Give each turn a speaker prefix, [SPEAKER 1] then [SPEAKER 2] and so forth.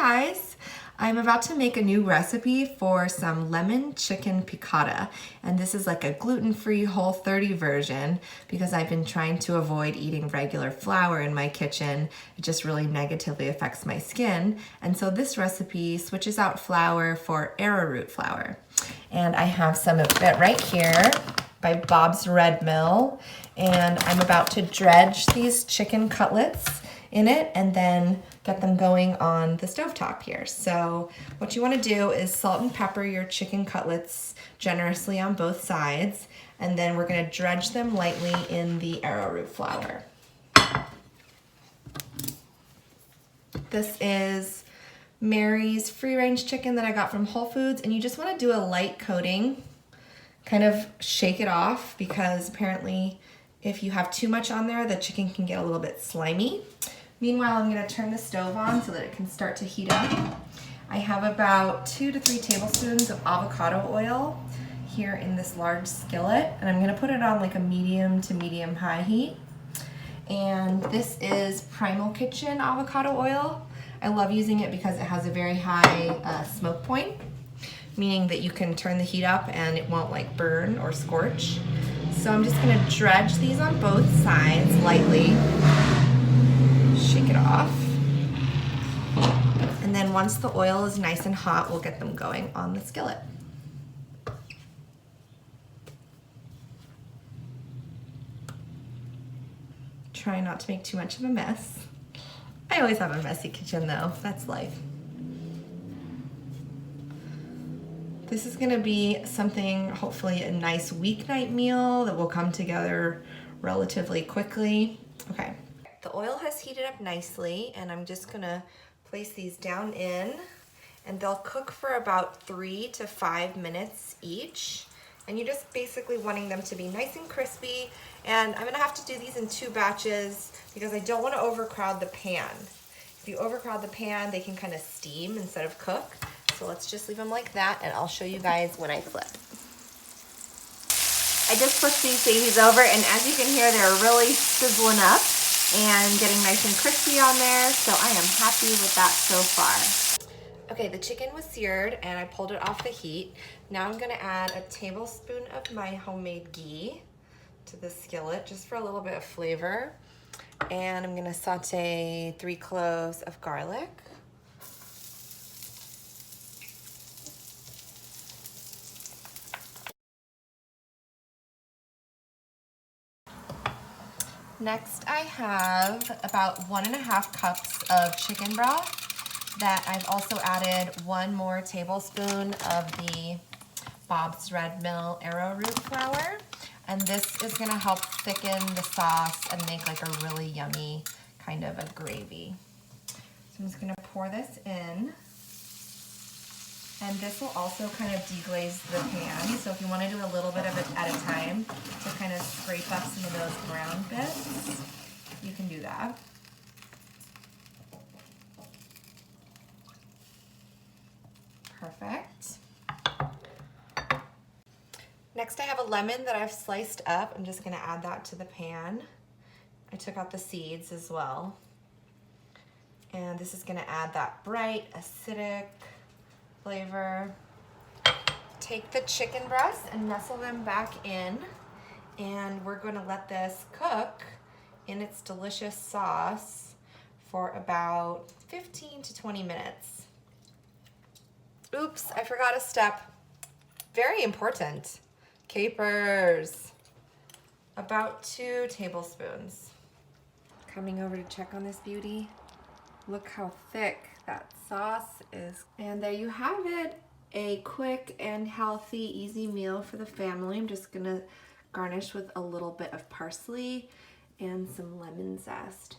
[SPEAKER 1] guys! I'm about to make a new recipe for some lemon chicken piccata, and this is like a gluten-free Whole30 version because I've been trying to avoid eating regular flour in my kitchen. It just really negatively affects my skin, and so this recipe switches out flour for arrowroot flour. And I have some of it right here by Bob's Red Mill, and I'm about to dredge these chicken cutlets in it and then get them going on the stovetop here. So what you want to do is salt and pepper your chicken cutlets generously on both sides, and then we're going to dredge them lightly in the arrowroot flour. This is Mary's free-range chicken that I got from Whole Foods, and you just want to do a light coating, kind of shake it off, because apparently if you have too much on there, the chicken can get a little bit slimy. Meanwhile, I'm going to turn the stove on so that it can start to heat up. I have about 2 to 3 tablespoons of avocado oil here in this large skillet, and I'm going to put it on like a medium to medium high heat. And this is Primal Kitchen avocado oil. I love using it because it has a very high smoke point, meaning that you can turn the heat up and it won't like burn or scorch. So I'm just going to dredge these on both sides lightly. Shake it off. And then once the oil is nice and hot, we'll get them going on the skillet. Try not to make too much of a mess. I always have a messy kitchen though, that's life. This is gonna be something, hopefully a nice weeknight meal that will come together relatively quickly. Okay. The oil has heated up nicely, and I'm just gonna place these down in, and they'll cook for about 3 to 5 minutes each. And you're just basically wanting them to be nice and crispy. And I'm gonna have to do these in 2 batches because I don't wanna overcrowd the pan. If you overcrowd the pan, they can kind of steam instead of cook. So let's just leave them like that, and I'll show you guys when I flip. I just flipped these babies over, and as you can hear, they're really sizzling up and getting nice and crispy on there, so I am happy with that so far. Okay, the chicken was seared and I pulled it off the heat. Now I'm gonna add a tablespoon of my homemade ghee to the skillet, just for a little bit of flavor. And I'm gonna saute 3 cloves of garlic. Next, I have about 1½ cups of chicken broth that I've also added 1 more tablespoon of the Bob's Red Mill arrowroot flour. And this is gonna help thicken the sauce and make like a really yummy kind of a gravy. So I'm just gonna pour this in. And this will also kind of deglaze the pan. So if you want to do a little bit of it at a time to kind of scrape up some of those brown bits, you can do that. Perfect. Next, I have a lemon that I've sliced up. I'm just going to add that to the pan. I took out the seeds as well. And this is going to add that bright, acidic flavor. Take the chicken breasts and nestle them back in, and we're going to let this cook in its delicious sauce for about 15 to 20 minutes. Oops, I forgot a step. Very important. Capers. About 2 tablespoons. Coming over to check on this beauty. Look how thick that sauce is. And there you have it. A quick and healthy, easy meal for the family. I'm just gonna garnish with a little bit of parsley and some lemon zest.